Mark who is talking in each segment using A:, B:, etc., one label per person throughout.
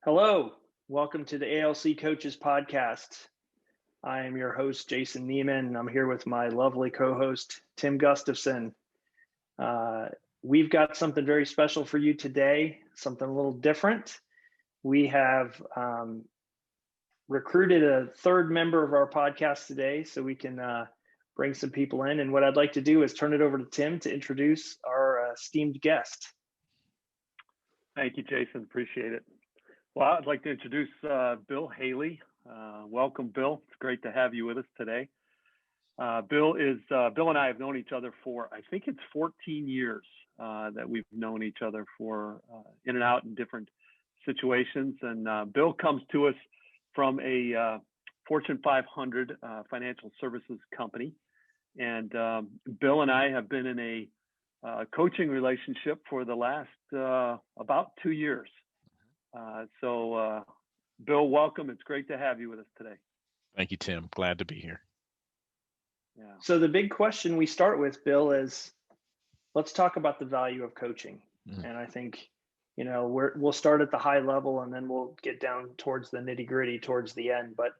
A: Hello, welcome to the ALC Coaches podcast. I am your host, Jason Neiman, and I'm here with my lovely co-host, Tim Gustafson. We've got something very special for you today, something a little different. We have recruited a third member of our podcast today so we can bring some people in. And what I'd like to do is turn it over to Tim to introduce our esteemed guest.
B: Thank you, Jason. Appreciate it. Well, I'd like to introduce Bill Hailey. Welcome, Bill. It's great to have you with us today. Bill and I have known each other for, I think it's 14 years that we've known each other for in and out in different situations. And Bill comes to us from a Fortune 500 financial services company. And Bill and I have been in a coaching relationship for the last about 2 years. So Bill, welcome. It's great to have you with us today.
C: Thank you, Tim. Glad to be here.
A: Yeah. So the big question we start with, Bill, is let's talk about the value of coaching. Mm-hmm. And I think, we'll start at the high level and then we'll get down towards the nitty gritty towards the end. But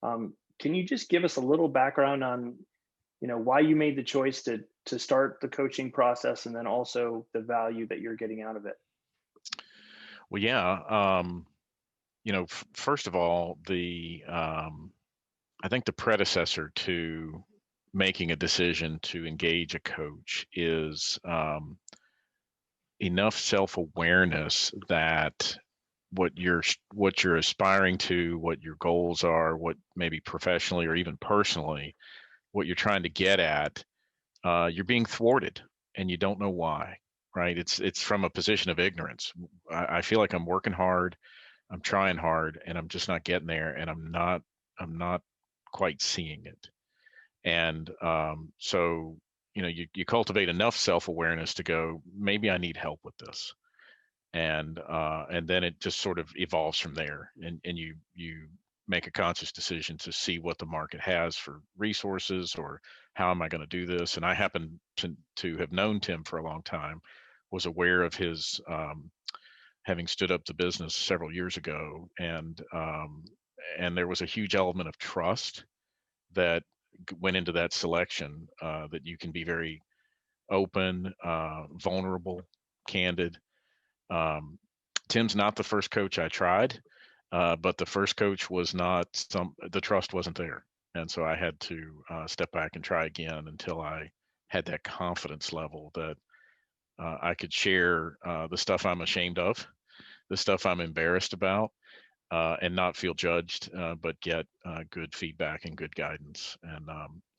A: can you just give us a little background on, why you made the choice to start the coaching process and then also the value that you're getting out of it?
C: Well, yeah. First of all, I think the predecessor to making a decision to engage a coach is enough self-awareness that what you're aspiring to, what your goals are, what maybe professionally or even personally, what you're trying to get at, you're being thwarted and you don't know why. Right? It's from a position of ignorance. I feel like I'm working hard, I'm trying hard, and I'm just not getting there, and I'm not quite seeing it. And so you cultivate enough self-awareness to go, maybe I need help with this, and then it just sort of evolves from there, and you make a conscious decision to see what the market has for resources or how am I going to do this. And I happen to have known Tim for a long time, was aware of his having stood up the business several years ago, and there was a huge element of trust that went into that selection, that you can be very open, vulnerable, candid. Tim's not the first coach I tried, but the first coach was not the trust wasn't there. And so I had to step back and try again until I had that confidence level that I could share the stuff I'm ashamed of, the stuff I'm embarrassed about, and not feel judged, but get good feedback and good guidance, and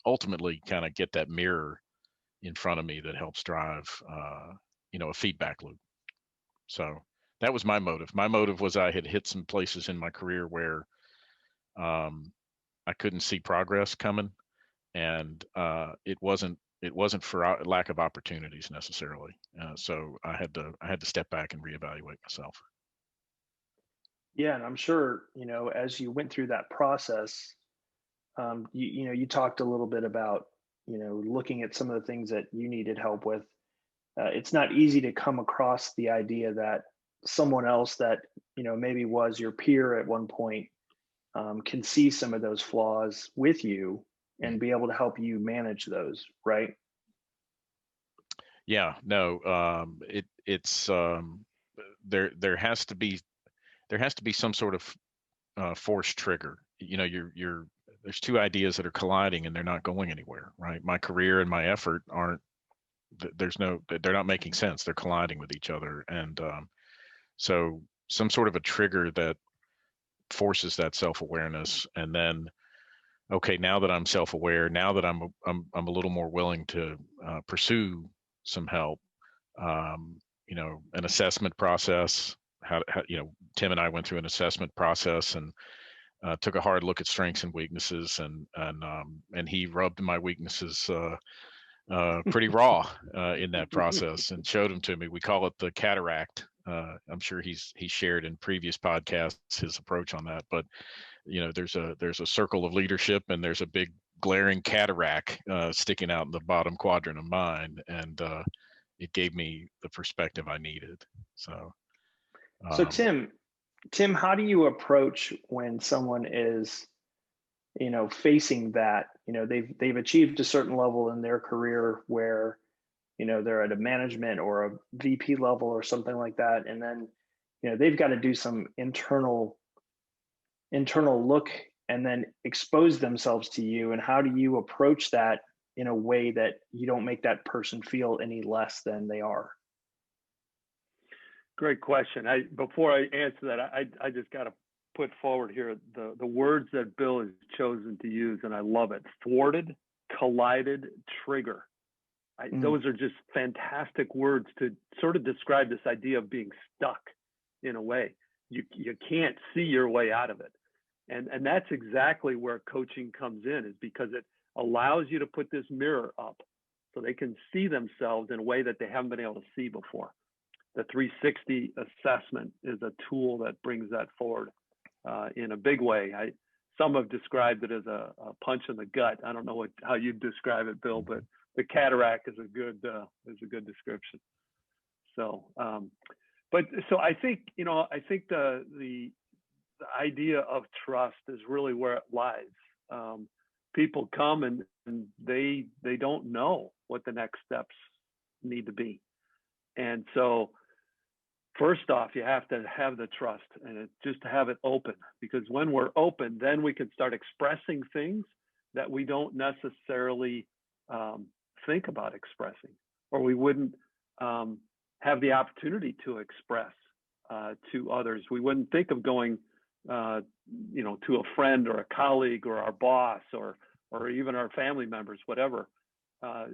C: ultimately kind of get that mirror in front of me that helps drive, a feedback loop. So that was my motive. My motive was I had hit some places in my career where I couldn't see progress coming, and it wasn't for lack of opportunities necessarily. So I had to step back and reevaluate myself.
A: Yeah, and I'm sure as you went through that process, you talked a little bit about looking at some of the things that you needed help with. It's not easy to come across the idea that someone else that maybe was your peer at one point can see some of those flaws with you and be able to help you manage those, right?
C: Yeah, no, it's there has to be some sort of force trigger. There's two ideas that are colliding and they're not going anywhere, right? My career and my effort they're not making sense. They're colliding with each other, and so some sort of a trigger that forces that self-awareness, and then, okay, now that I'm self-aware, now that I'm a little more willing to pursue some help, an assessment process. How Tim and I went through an assessment process and took a hard look at strengths and weaknesses, and he rubbed my weaknesses pretty raw in that process and showed them to me. We call it the cataract. I'm sure he's shared in previous podcasts his approach on that, but there's a circle of leadership and there's a big glaring cataract sticking out in the bottom quadrant of mine, and it gave me the perspective I needed. So
A: Tim, Tim, how do you approach when someone is, facing that? They've achieved a certain level in their career where, they're at a management or a VP level or something like that, and then, they've got to do some internal look and then expose themselves to you. And how do you approach that in a way that you don't make that person feel any less than they are?
B: Great question. Before I answer that, I just got to put forward here the words that Bill has chosen to use, and I love it: thwarted, collided, trigger. Those are just fantastic words to sort of describe this idea of being stuck in a way. You can't see your way out of it. And that's exactly where coaching comes in, is because it allows you to put this mirror up so they can see themselves in a way that they haven't been able to see before. The 360 assessment is a tool that brings that forward in a big way. Some have described it as a punch in the gut. I don't know how you'd describe it, Bill, but the cataract is a good description. So, so I think the idea of trust is really where it lies. People come and they don't know what the next steps need to be, and so first off, you have to have the trust, and just to have it open, because when we're open, then we can start expressing things that we don't necessarily think about expressing, or we wouldn't have the opportunity to express to others. We wouldn't think of going, to a friend or a colleague or our boss or even our family members, whatever.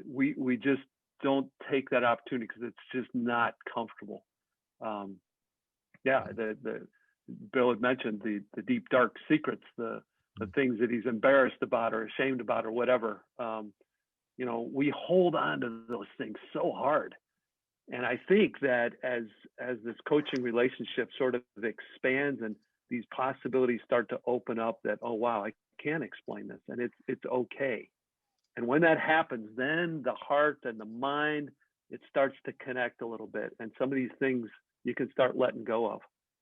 B: We just don't take that opportunity because it's just not comfortable. The Bill had mentioned the deep dark secrets, the things that he's embarrassed about or ashamed about or whatever. We hold on to those things so hard. And I think that as this coaching relationship sort of expands and these possibilities start to open up, that, oh wow, I can explain this and it's okay. And when that happens, then the heart and the mind, it starts to connect a little bit. And some of these things you can start letting go of.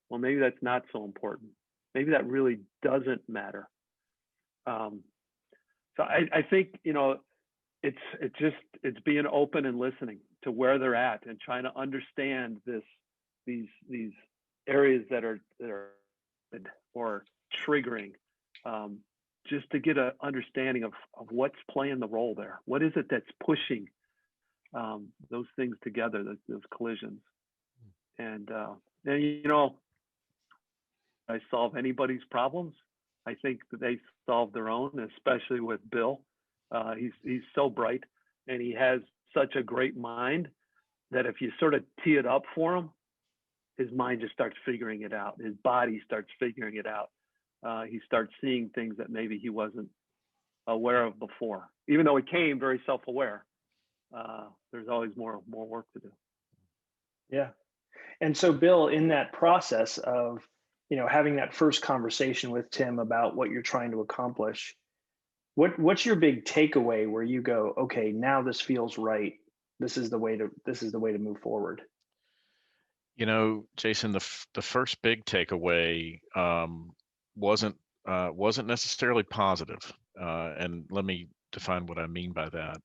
B: Well, maybe that's not so important. Maybe that really doesn't matter. So I think, it's being open and listening to where they're at and trying to understand these areas that are or triggering, just to get an understanding of what's playing the role there. What is it that's pushing those things together, those collisions? And I solve anybody's problems. I think that they solve their own, especially with Bill. He's so bright, and he has such a great mind that if you sort of tee it up for him, his mind just starts figuring it out. His body starts figuring it out. He starts seeing things that maybe he wasn't aware of before. Even though he came very self-aware, there's always more work to do.
A: Yeah. And so, Bill, in that process of, having that first conversation with Tim about what you're trying to accomplish, what's your big takeaway where you go, okay, now this feels right. This is the way to move forward.
C: Jason, the first big takeaway wasn't necessarily positive, and let me define what I mean by that.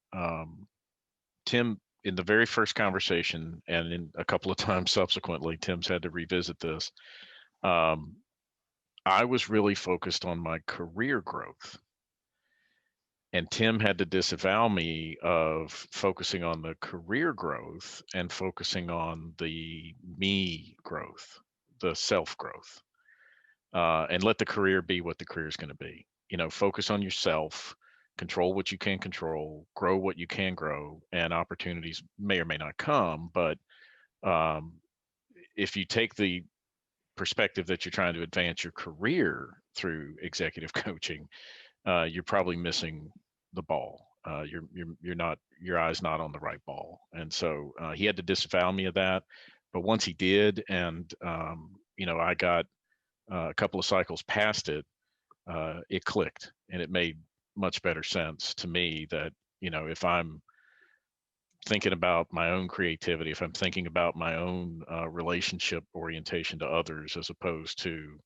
C: Tim, in the very first conversation, and in a couple of times subsequently, Tim's had to revisit this. I was really focused on my career growth, and Tim had to disavow me of focusing on the career growth and focusing on the me growth, the self growth, and let the career be what the career is going to be. Focus on yourself, control what you can control, grow what you can grow, and opportunities may or may not come. But if you take the perspective that you're trying to advance your career through executive coaching, you're probably missing the ball. Your eye's not on the right ball. And so he had to disavow me of that. But once he did, and I got a couple of cycles past it, it clicked, and it made much better sense to me that if I'm thinking about my own creativity, if I'm thinking about my own relationship orientation to others, as opposed to,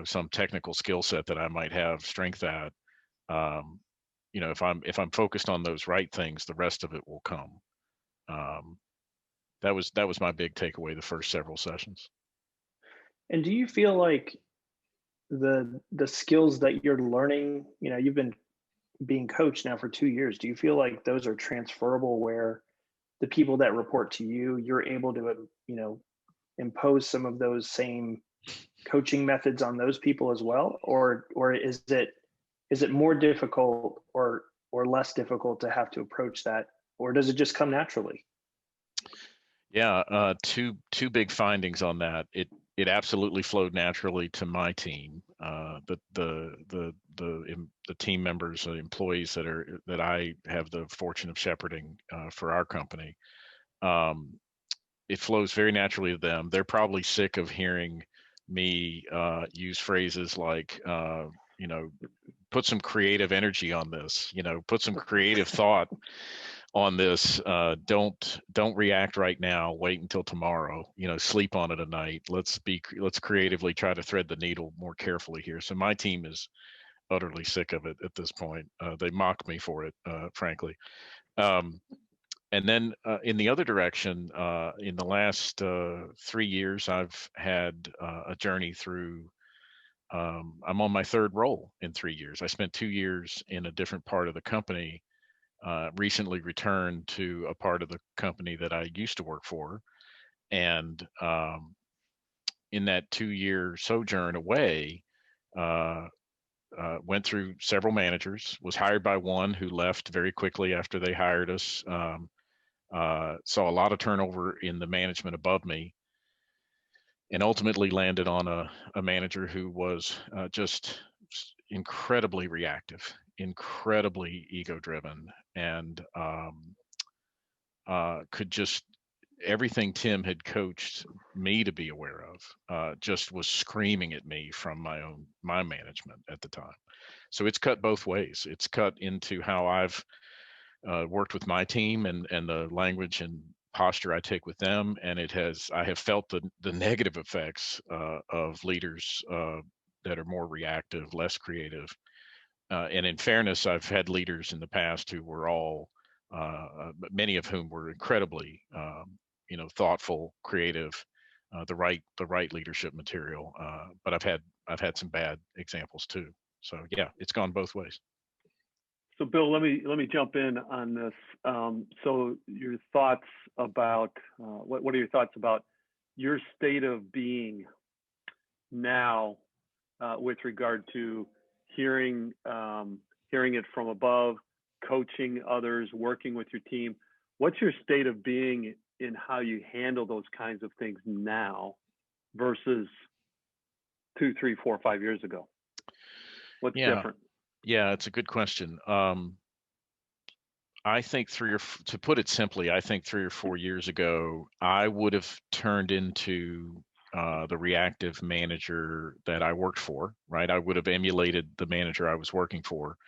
C: some technical skill set that I might have strength at, um, if I'm focused on those right things, the rest of it will come. Um, that was my big takeaway the first several sessions.
A: And do you feel like the skills that you're learning, you've been being coached now for 2 years, do you feel like those are transferable where the people that report to you, you're able to, impose some of those same coaching methods on those people as well? Or is it more difficult or less difficult to have to approach that? Or does it just come naturally?
C: Yeah, two big findings on that. It absolutely flowed naturally to my team. The team members, the employees that I have the fortune of shepherding for our company. It flows very naturally to them. They're probably sick of hearing me use phrases like, put some creative energy on this. Put some creative thought on this. Don't react right now. Wait until tomorrow. Sleep on it a night. Let's creatively try to thread the needle more carefully here. So my team is utterly sick of it at this point. They mock me for it, frankly. And then in the other direction, in the last 3 years, I've had a journey through. I'm on my third role in 3 years. I spent 2 years in a different part of the company, recently returned to a part of the company that I used to work for. And in that 2-year sojourn away, uh, went through several managers, was hired by one who left very quickly after they hired us. Saw a lot of turnover in the management above me, and ultimately landed on a manager who was just incredibly reactive, incredibly ego driven, and could just everything Tim had coached me to be aware of just was screaming at me from my management at the time. So it's cut both ways. It's cut into how I've worked with my team and the language and posture I take with them, and I have felt the negative effects of leaders that are more reactive, less creative. And in fairness, I've had leaders in the past who were all, many of whom were incredibly, thoughtful, creative, the right leadership material. But I've had some bad examples too. So yeah, it's gone both ways.
B: So Bill, let me jump in on this. So your thoughts about what are your thoughts about your state of being now with regard to hearing it from above, coaching others, working with your team? What's your state of being in how you handle those kinds of things now versus 2, 3, 4, 5 years ago? What's different?
C: Yeah, it's a good question. I think to put it simply, I think 3 or 4 years ago, I would have turned into the reactive manager that I worked for, right? I would have emulated the manager I was working for,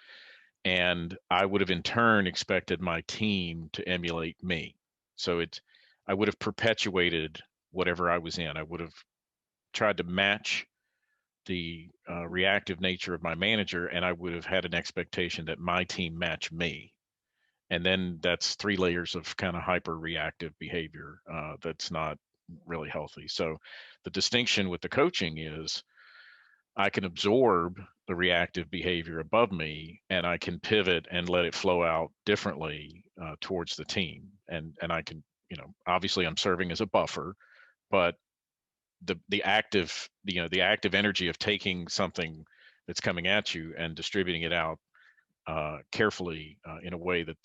C: and I would have in turn expected my team to emulate me. So I would have perpetuated whatever I was in. I would have tried to match the reactive nature of my manager, and I would have had an expectation that my team match me. And then that's 3 layers of kind of hyper reactive behavior that's not really healthy. So the distinction with the coaching is I can absorb the reactive behavior above me, and I can pivot and let it flow out differently towards the team. And I can, obviously I'm serving as a buffer, but the active, the active energy of taking something that's coming at you and distributing it out carefully in a way that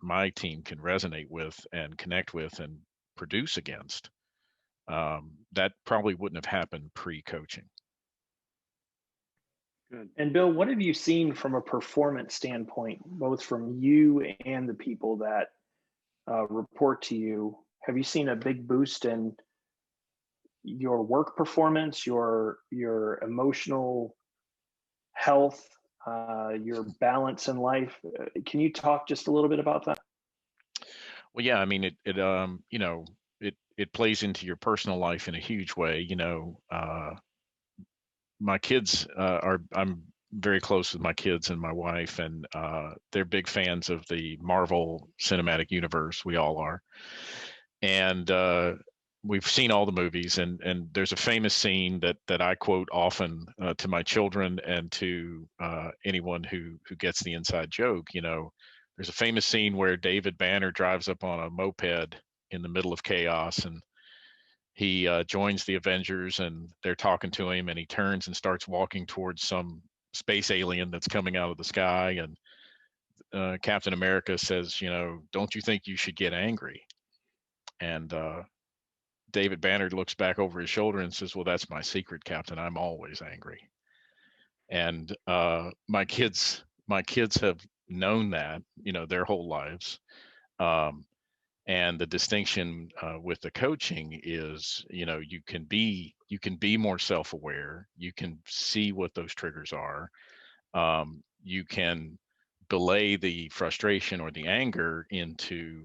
C: my team can resonate with and connect with and produce against. That probably wouldn't have happened pre-coaching.
B: Good.
A: And Bill, what have you seen from a performance standpoint, both from you and the people that report to you? Have you seen a big boost in your work performance, your emotional health, your balance in life? Can you talk just a little bit about that?
C: Well, yeah, I mean, it plays into your personal life in a huge way. My kids I'm very close with my kids and my wife, and they're big fans of the Marvel Cinematic Universe. We all are, and we've seen all the movies. And there's a famous scene that I quote often to my children and to anyone who gets the inside joke. There's a famous scene where David Banner drives up on a moped in the middle of chaos, and he joins the Avengers, and they're talking to him, and he turns and starts walking towards some space alien that's coming out of the sky. And Captain America says, don't you think you should get angry? And David Banner looks back over his shoulder and says, well, that's my secret, Captain. I'm always angry. And my kids have known that, their whole lives. Um, and the distinction with the coaching is, you can be more self-aware. You can see what those triggers are. You can belay the frustration or the anger into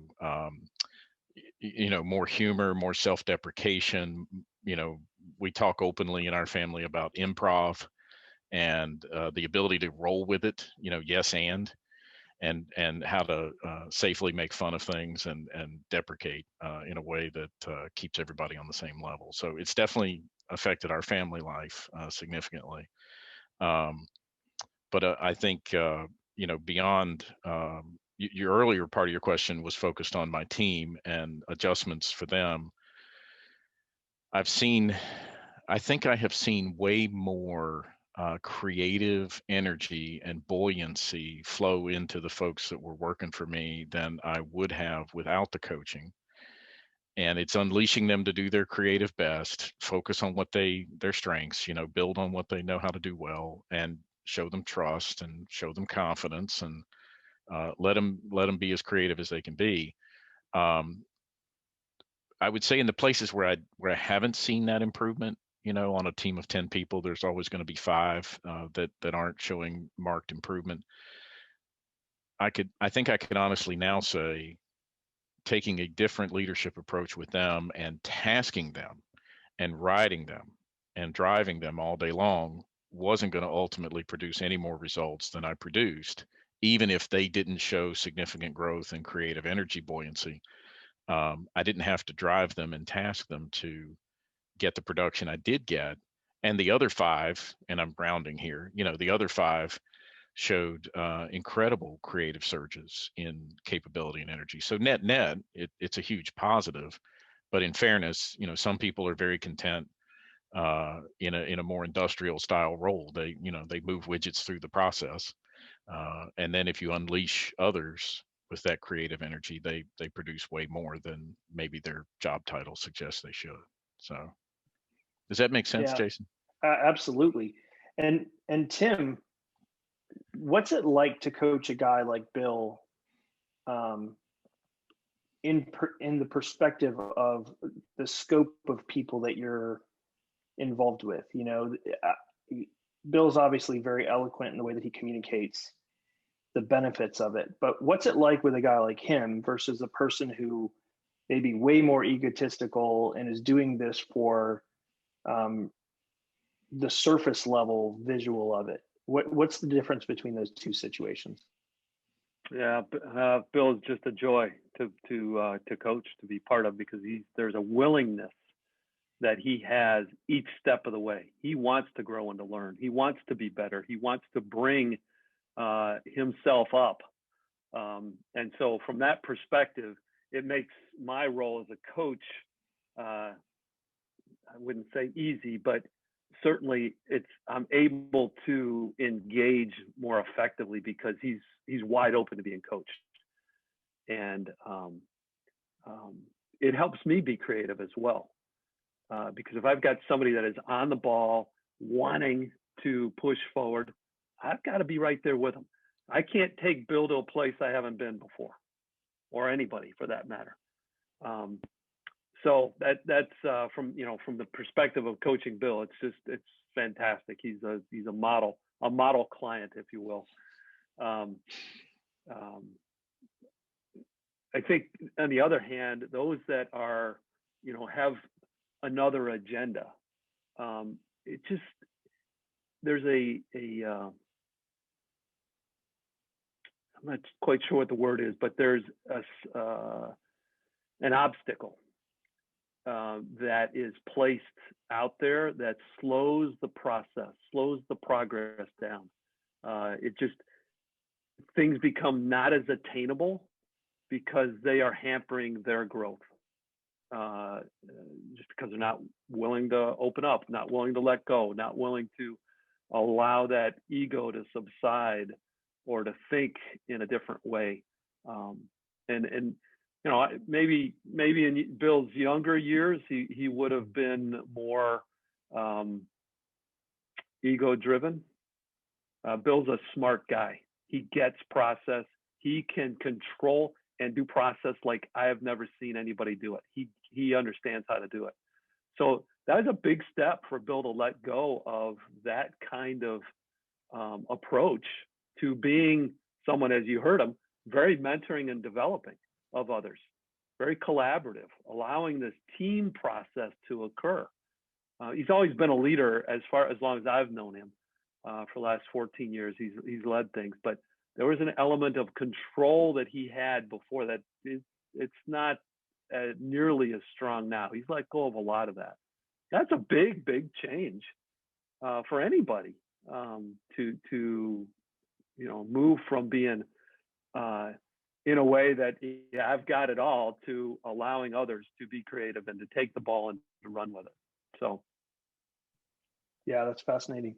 C: more humor, more self-deprecation. you know we talk openly in our family about improv and the ability to roll with it, yes and how to safely make fun of things and deprecate in a way that keeps everybody on the same level. So it's definitely affected our family life significantly. um, but I think beyond your earlier part of your question was focused on my team and adjustments for them. I've seen, I think I have seen way more creative energy and buoyancy flow into the folks that were working for me than I would have without the coaching. And it's unleashing them to do their creative best, focus on their strengths, build on what they know how to do well, and show them trust and show them confidence, and let them be as creative as they can be. Um, I would say in the places where I haven't seen that improvement, on a team of 10 people, there's always going to be five that aren't showing marked improvement. I think I can honestly now say taking a different leadership approach with them and tasking them and riding them and driving them all day long wasn't going to ultimately produce any more results than I produced, even if they didn't show significant growth and creative energy buoyancy. I didn't have to drive them and task them to get the production I did get. And the other five, and I'm rounding here, the other five showed incredible creative surges in capability and energy. So net net, it's a huge positive. But in fairness, some people are very content in a more industrial style role. They move widgets through the process, and then if you unleash others with that creative energy, they produce way more than maybe their job title suggests they should. So does that make sense,
A: Yeah,
C: Jason?
A: absolutely. And Tim, what's it like to coach a guy like Bill, um, in the perspective of the scope of people that you're involved with? Bill's obviously very eloquent in the way that he communicates the benefits of it, but what's it like with a guy like him versus a person who may be way more egotistical and is doing this for um, the surface level visual of it? What's the difference between those two situations?
B: Yeah, Bill is just a joy to coach, to be part of, because there's a willingness that he has each step of the way. He wants to grow and to learn. He wants to be better. He wants to bring himself up. And so from that perspective, it makes my role as a coach, I wouldn't say easy, but certainly I'm able to engage more effectively because he's wide open to being coached. And it helps me be creative as well. Because if I've got somebody that is on the ball, wanting to push forward, I've got to be right there with them. I can't take Bill to a place I haven't been before, or anybody for that matter. So that's from the perspective of coaching Bill, it's fantastic. He's a model client, if you will. I think on the other hand, those that are, have another agenda, it just, there's I'm not quite sure what the word is, but there's an obstacle that is placed out there that slows the process, slows the progress down. Things become not as attainable because they are hampering their growth. Just because they're not willing to open up, not willing to let go, not willing to allow that ego to subside or to think in a different way. And maybe in Bill's younger years, he would have been more ego driven. Bill's a smart guy. He gets process. He can control and do process like I have never seen anybody do it. He understands how to do it. So that is a big step for Bill to let go of that kind of approach to being someone, as you heard him, very mentoring and developing of others, very collaborative, allowing this team process to occur. He's always been a leader as long as I've known him. For the last 14 years, he's led things, but there was an element of control that he had before that. It's not nearly as strong now. He's let go of a lot of that. That's a big change for anybody to move from being in a way that I've got it all to allowing others to be creative and to take the ball and to run with it. So,
A: yeah, that's fascinating.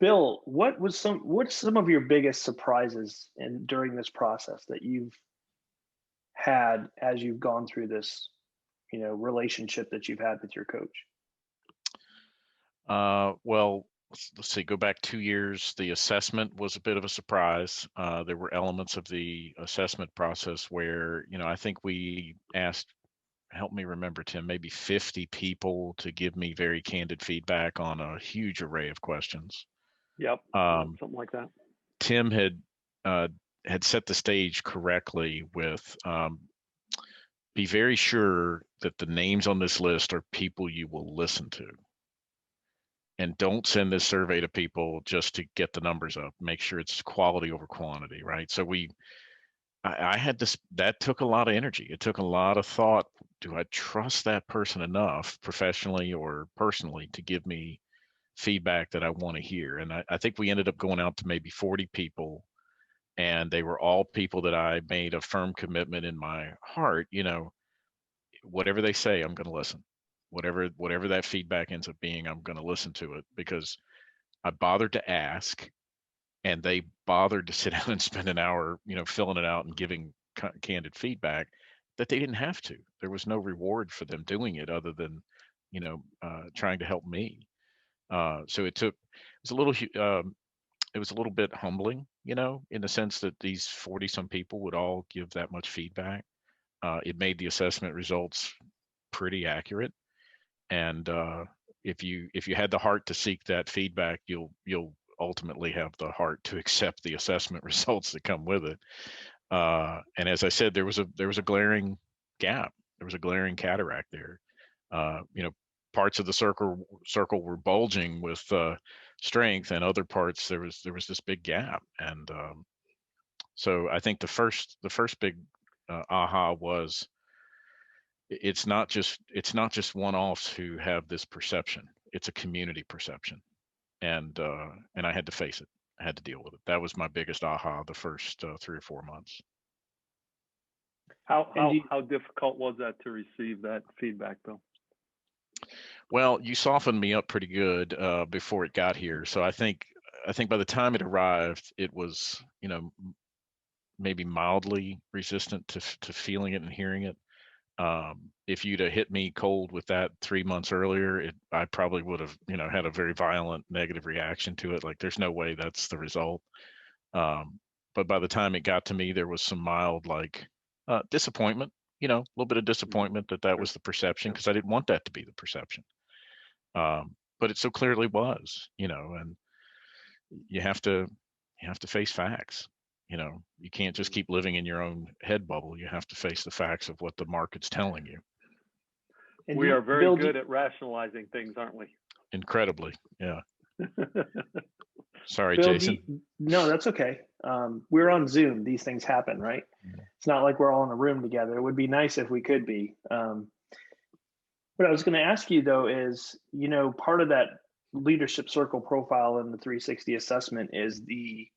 A: Bill, what's some of your biggest surprises during this process that you've had as you've gone through this, relationship that you've had with your coach?
C: Well, let's see, go back 2 years. The assessment was a bit of a surprise. There were elements of the assessment process where, I think we asked, help me remember, Tim, maybe 50 people to give me very candid feedback on a huge array of questions.
B: Yep, something like that.
C: Tim had set the stage correctly with be very sure that the names on this list are people you will listen to. And don't send this survey to people just to get the numbers up. Make sure it's quality over quantity, right? So I had this, that took a lot of energy. It took a lot of thought. Do I trust that person enough, professionally or personally, to give me feedback that I want to hear? And I think we ended up going out to maybe 40 people, and they were all people that I made a firm commitment in my heart, whatever they say, I'm going to listen. Whatever that feedback ends up being, I'm going to listen to it, because I bothered to ask, and they bothered to sit down and spend an hour, filling it out and giving candid feedback that they didn't have to. There was no reward for them doing it other than, trying to help me. So it was a little bit humbling, in the sense that these 40 some people would all give that much feedback. It made the assessment results pretty accurate. And if you had the heart to seek that feedback, you'll ultimately have the heart to accept the assessment results that come with it. And as I said, there was a glaring gap. There was a glaring cataract there. Parts of the circle were bulging with strength, and other parts there was this big gap. And so I think the first big aha was, it's not just one-offs who have this perception. It's a community perception. And I had to face it. I had to deal with it. That was my biggest aha the first 3 or 4 months.
B: How difficult was that to receive that feedback, Bill?
C: Well, you softened me up pretty good before it got here. So I think by the time it arrived, it was, maybe mildly resistant to feeling it and hearing it. If you'd have hit me cold with that 3 months earlier, I probably would have, had a very violent negative reaction to it. Like, there's no way that's the result. But by the time it got to me, there was some mild, like, disappointment, a little bit of disappointment that was the perception, because I didn't want that to be the perception. But it so clearly was, and you have to face facts. You can't just keep living in your own head bubble. You have to face the facts of what the market's telling you.
A: And
B: we are very
A: Bill,
B: good at rationalizing things, aren't we?
C: Incredibly, yeah. Sorry,
A: Bill,
C: Jason.
A: no, that's okay. We're on Zoom. These things happen, right? It's not like we're all in a room together. It would be nice if we could be. What I was going to ask you though is, part of that leadership circle profile in the 360 assessment is the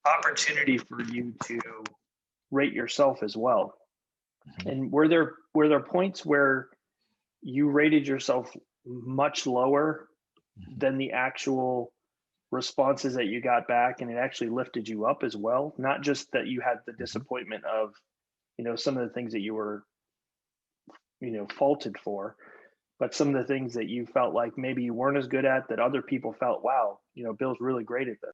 A: opportunity for you to rate yourself as well.
C: Mhm.
A: And were there points where you rated yourself much lower than the actual responses that you got back, and it actually lifted you up as well? Not just that you had the disappointment of, some of the things that you were, faulted for, but some of the things that you felt like maybe you weren't as good at, that other people felt, wow, Bill's really great at this.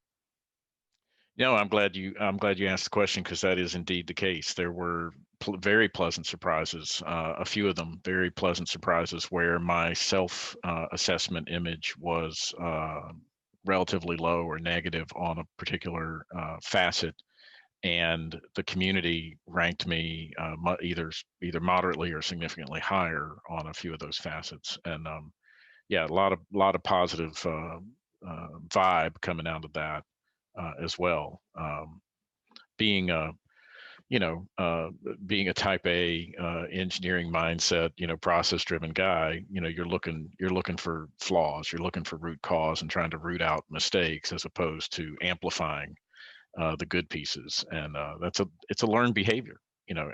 C: I'm glad you asked the question, because that is indeed the case. There were very pleasant surprises, a few of them very pleasant surprises, where my self assessment image was relatively low or negative on a particular facet, and the community ranked me either moderately or significantly higher on a few of those facets. And yeah, a lot of positive vibe coming out of that as well. Being a being a type A engineering mindset, process driven guy, you're looking for flaws, you're looking for root cause and trying to root out mistakes, as opposed to amplifying the good pieces. And it's a learned behavior.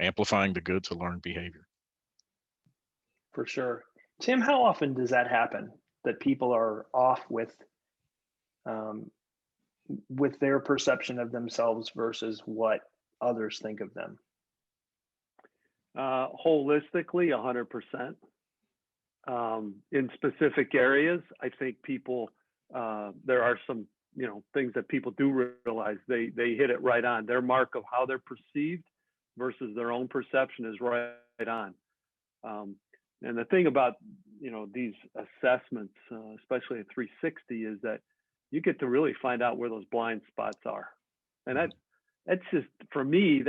C: Amplifying the good's a learned behavior.
A: For sure. Tim, how often does that happen, that people are off with their perception of themselves versus what others think of them?
B: Holistically, 100%. In specific areas, I think people, there are some, things that people do realize. They hit it right on. Their mark of how they're perceived versus their own perception is right on. And the thing about, these assessments, especially at 360, is that you get to really find out where those blind spots are. And that's just, for me,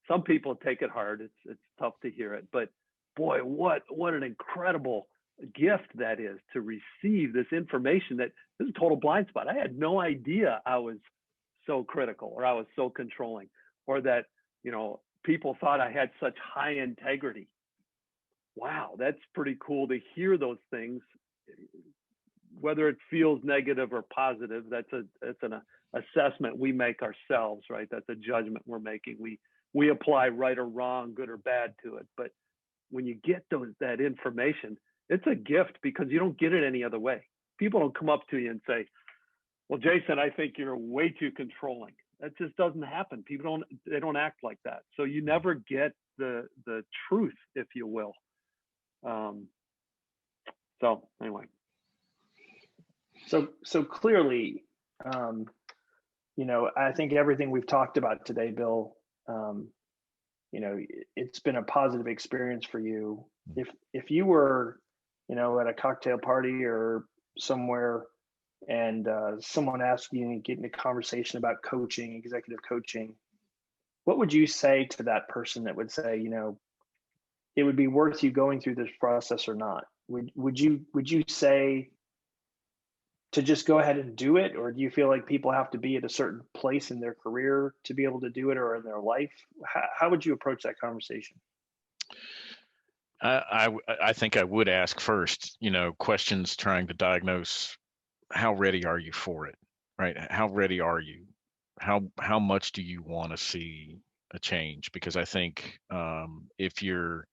B: some people take it hard. It's tough to hear it, but boy, what an incredible gift that is, to receive this information that this is a total blind spot. I had no idea I was so critical, or I was so controlling, or that, people thought I had such high integrity. Wow, that's pretty cool to hear those things. Whether it feels negative or positive, that's an assessment we make ourselves, right? That's a judgment we're making. We apply right or wrong, good or bad to it. But when you get that information, it's a gift, because you don't get it any other way. People don't come up to you and say, well, Jason, I think you're way too controlling. That just doesn't happen. People don't act like that. So you never get the truth, if you will. So anyway.
A: So clearly, I think everything we've talked about today, Bill, it's been a positive experience for you. If you were, at a cocktail party or somewhere, and someone asked you to get in a conversation about coaching, executive coaching, what would you say to that person that would say, it would be worth you going through this process or not? Would you say to just go ahead and do it, or do you feel like people have to be at a certain place in their career to be able to do it, or in their life? How would you approach that conversation?
C: I think I would ask first, questions trying to diagnose, how ready are you for it, right? How ready are you? How much do you want to see a change? Because I think if you're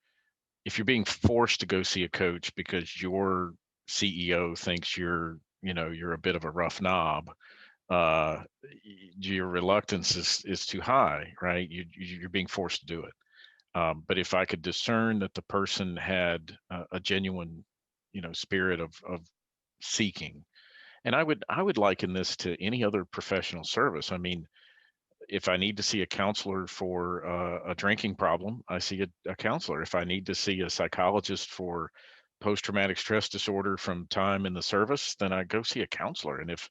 C: being forced to go see a coach because your CEO thinks you're a bit of a rough knob, your reluctance is too high, right? You're being forced to do it. But if I could discern that the person had a genuine, spirit of seeking, and I would liken this to any other professional service. I mean, if I need to see a counselor for a drinking problem, I see a counselor. If I need to see a psychologist for post-traumatic stress disorder from time in the service, then I go see a counselor. And if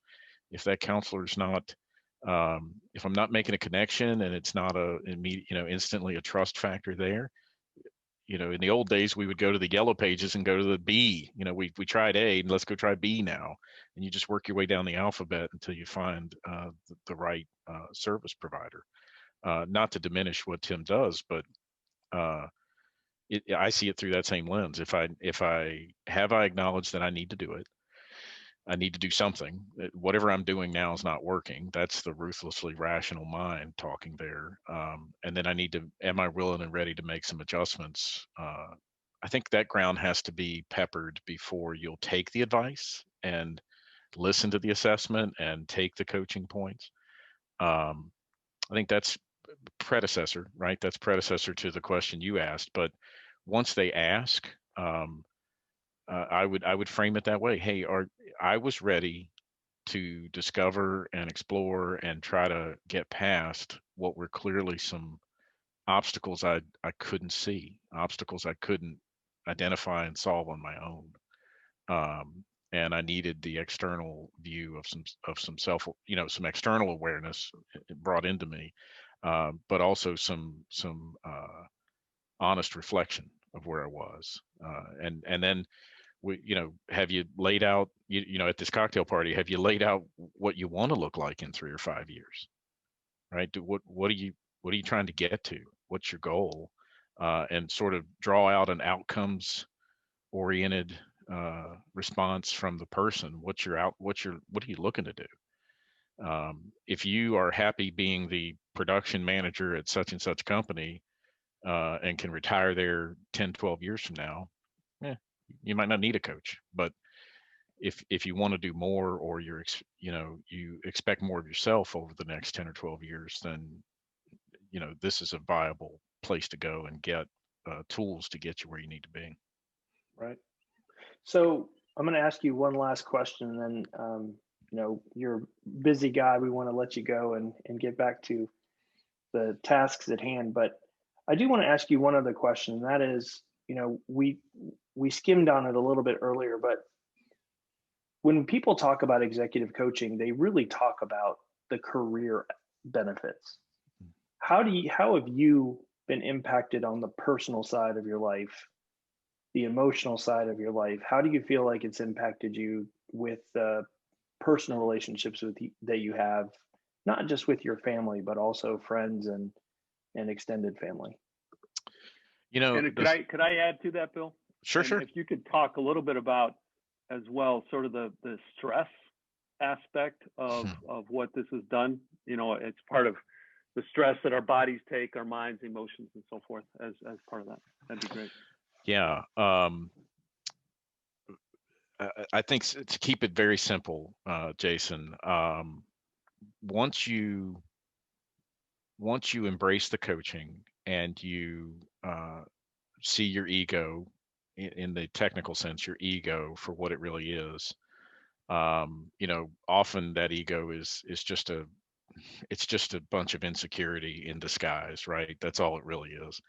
C: that counselor is not If I'm not making a connection and it's not a immediate, instantly a trust factor there, in the old days, we would go to the yellow pages and go to the B. We tried A, and let's go try B now. And you just work your way down the alphabet until you find the right service provider. Not to diminish what Tim does, but uh, I see it through that same lens. If I acknowledge that I need to do it, I need to do something. Whatever I'm doing now is not working. That's the ruthlessly rational mind talking there. And then am I willing and ready to make some adjustments? I think that ground has to be peppered before you'll take the advice and listen to the assessment and take the coaching points. I think that's predecessor, right? That's predecessor to the question you asked. But once they ask, I would frame it that way. Hey, I was ready to discover and explore and try to get past what were clearly some obstacles I couldn't see, obstacles I couldn't identify and solve on my own. And I needed the external view of some self, some external awareness brought into me, but also some honest reflection of where I was, and then have you laid out, at this cocktail party, have you laid out what you want to look like in 3 or 5 years, right? What are you trying to get to? What's your goal? And sort of draw out an outcomes oriented response from the person. What are you looking to do? If you are happy being the production manager at such and such company, and can retire there 10, 12 years from now, eh, you might not need a coach. But if you want to do more, or you expect more of yourself over the next 10 or 12 years, then this is a viable place to go and get tools to get you where you need to be.
A: Right. So I'm going to ask you one last question, and then you're a busy guy. We want to let you go and get back to the tasks at hand. But I do want to ask you one other question, and that is, we skimmed on it a little bit earlier, but when people talk about executive coaching, they really talk about the career benefits. How have you been impacted on the personal side of your life, the emotional side of your life? How do you feel like it's impacted you with personal relationships that you have, not just with your family, but also friends and extended family?
B: And could I add to that, Bill?
C: Sure,
B: And
C: sure.
B: if you could talk a little bit about as well, sort of the stress aspect of what this has done. It's part of the stress that our bodies take, our minds, emotions, and so forth as part of that. That'd be great.
C: Yeah. I think to keep it very simple, Jason, once you embrace the coaching and you see your ego in the technical sense, your ego for what it really is, often that ego is just it's just a bunch of insecurity in disguise, right? That's all it really is.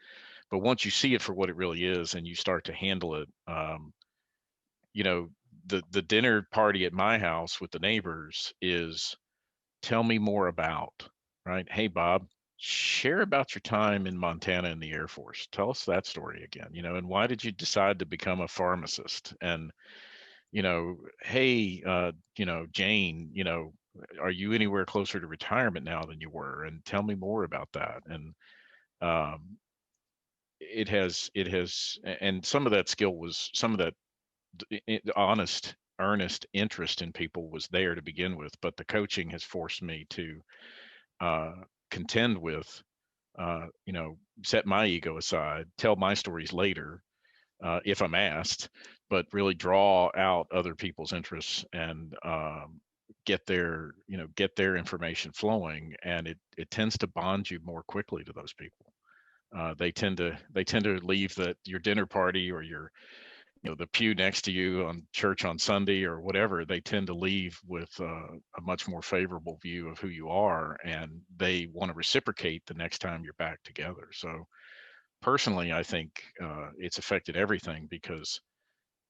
C: But once you see it for what it really is and you start to handle it, the dinner party at my house with the neighbors is, tell me more about, right? Hey, Bob, share about your time in Montana in the Air Force. Tell us that story again, and why did you decide to become a pharmacist? And, hey, Jane, are you anywhere closer to retirement now than you were? And tell me more about that. And and some of that skill was, some of that honest, earnest interest in people was there to begin with, but the coaching has forced me to contend with, set my ego aside, tell my stories later, if I'm asked, but really draw out other people's interests and get their information flowing, and it tends to bond you more quickly to those people. They tend to leave your dinner party, or the pew next to you on church on Sunday or whatever. They tend to leave with a much more favorable view of who you are, and they want to reciprocate the next time you're back together. So personally, I think it's affected everything, because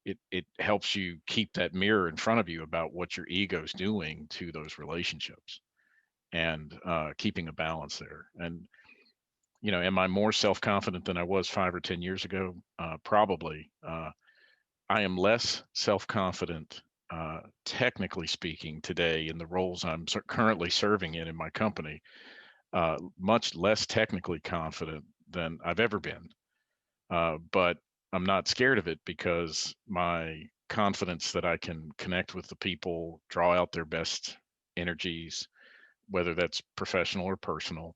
C: it helps you keep that mirror in front of you about what your ego's doing to those relationships. and keeping a balance there. And am I more self-confident than I was 5 or 10 years ago? Probably. I am less self-confident, technically speaking, today in the roles I'm currently serving in my company. Much less technically confident than I've ever been. But I'm not scared of it because my confidence that I can connect with the people, draw out their best energies, whether that's professional or personal,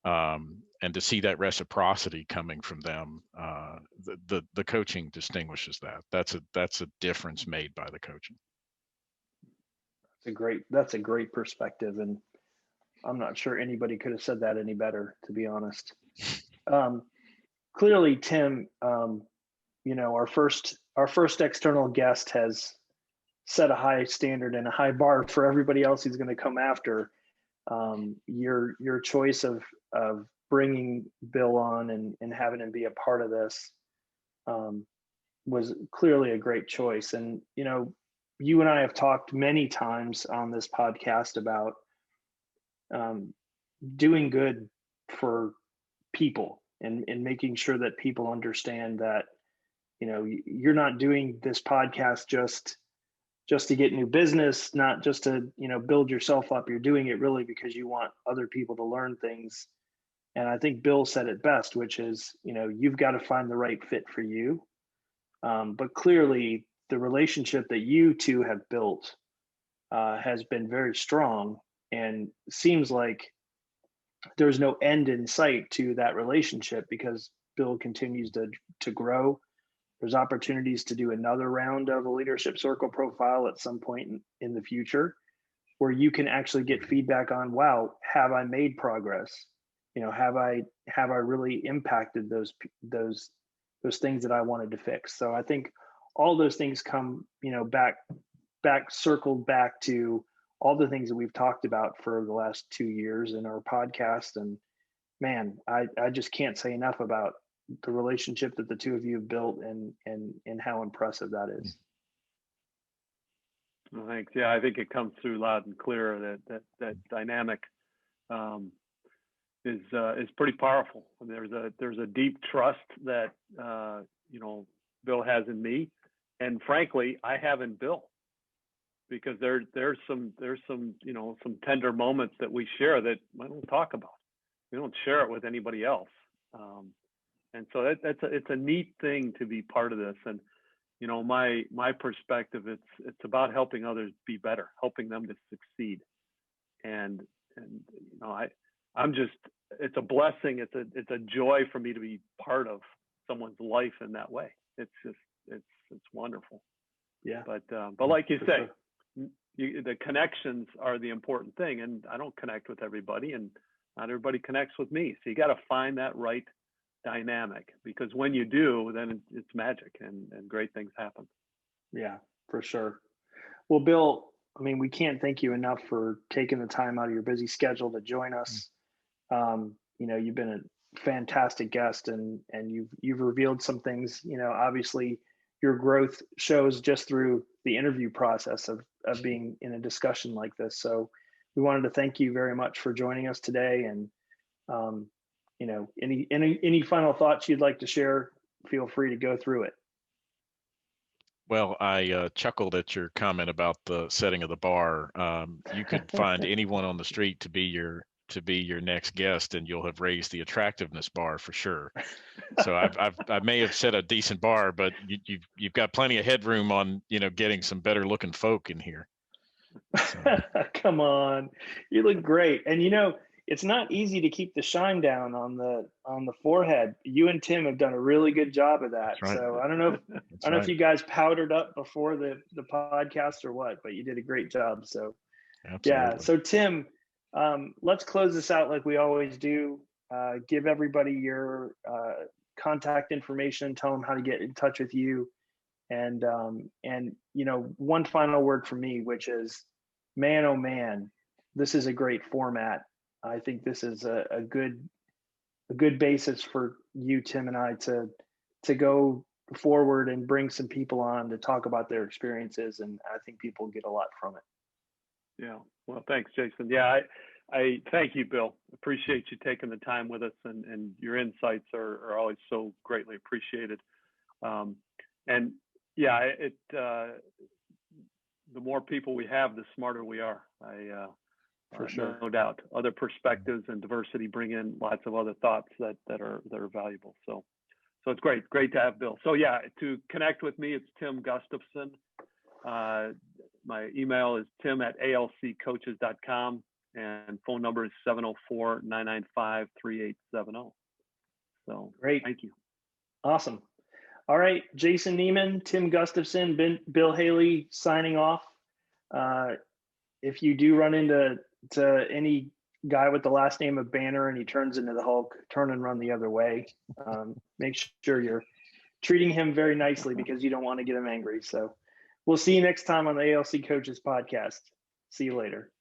C: and to see that reciprocity coming from them, the coaching distinguishes that. That's a difference made by the coaching.
A: That's a great perspective, and I'm not sure anybody could have said that any better, to be honest. Clearly, Tim, our first external guest has set a high standard and a high bar for everybody else who's going to come after. Your choice of bringing Bill on and having him be a part of this was clearly a great choice. And you and I have talked many times on this podcast about doing good for people and making sure that people understand that you're not doing this podcast just to get new business, not just to build yourself up. You're doing it really because you want other people to learn things. And I think Bill said it best, which is you've got to find the right fit for you. But clearly the relationship that you two have built has been very strong, and seems like there's no end in sight to that relationship because Bill continues to grow. There's opportunities to do another round of a leadership circle profile at some point in the future, where you can actually get feedback on, wow, have I made progress? Have I really impacted those things that I wanted to fix? So I think all those things come, circled back to all the things that we've talked about for the last 2 years in our podcast. And man, I just can't say enough about the relationship that the two of you have built and how impressive that is.
B: Well, thanks. Yeah, I think it comes through loud and clear that dynamic is pretty powerful. And there's a deep trust that Bill has in me, and frankly, I have in Bill, because there's some some tender moments that we share that I don't talk about. We don't share it with anybody else. And so it's a neat thing to be part of this. And my perspective, it's about helping others be better, helping them to succeed. And I'm just, it's a blessing. It's a joy for me to be part of someone's life in that way. It's wonderful.
A: Yeah.
B: But like you say, the connections are the important thing, and I don't connect with everybody, and not everybody connects with me. So you got to find that right dynamic, because when you do, then it's magic and great things happen.
A: Yeah, for sure. Well, Bill, I mean, we can't thank you enough for taking the time out of your busy schedule to join us. You've been a fantastic guest, and you've revealed some things. Obviously your growth shows just through the interview process of being in a discussion like this. So we wanted to thank you very much for joining us today. And any final thoughts you'd like to share, feel free to go through it.
C: Well, I chuckled at your comment about the setting of the bar. You could find anyone on the street to be your next guest, and you'll have raised the attractiveness bar for sure. So I may have set a decent bar, but you've got plenty of headroom on getting some better looking folk in here. So.
A: Come on, you look great, and it's not easy to keep the shine down on the forehead. You and Tim have done a really good job of that. Right. So I don't know if you guys powdered up before the podcast or what, but you did a great job. So absolutely. Yeah. So Tim, let's close this out like we always do. Give everybody your contact information, tell them how to get in touch with you. And one final word from me, which is, man, oh man, this is a great format. I think this is a good basis for you, Tim, and I to go forward and bring some people on to talk about their experiences. And I think people get a lot from it.
B: Yeah. Well, thanks, Jason. Yeah, I thank you, Bill. Appreciate you taking the time with us, and your insights are always so greatly appreciated. And yeah, the more people we have, the smarter we are.
A: For sure.
B: No doubt. Other perspectives and diversity bring in lots of other thoughts that are valuable. So it's great to have Bill. So yeah, to connect with me, it's Tim Gustafson. My email is tim@alccoaches.com, and phone number is 704-995-3870. So
A: Great.
B: Thank you.
A: Awesome. All right, Jason Neiman, Tim Gustafson, Bill Hailey signing off. If you do run into any guy with the last name of Banner and he turns into the Hulk, turn and run the other way. Make sure you're treating him very nicely because you don't want to get him angry. So we'll see you next time on the ALC Coaches podcast. See you later.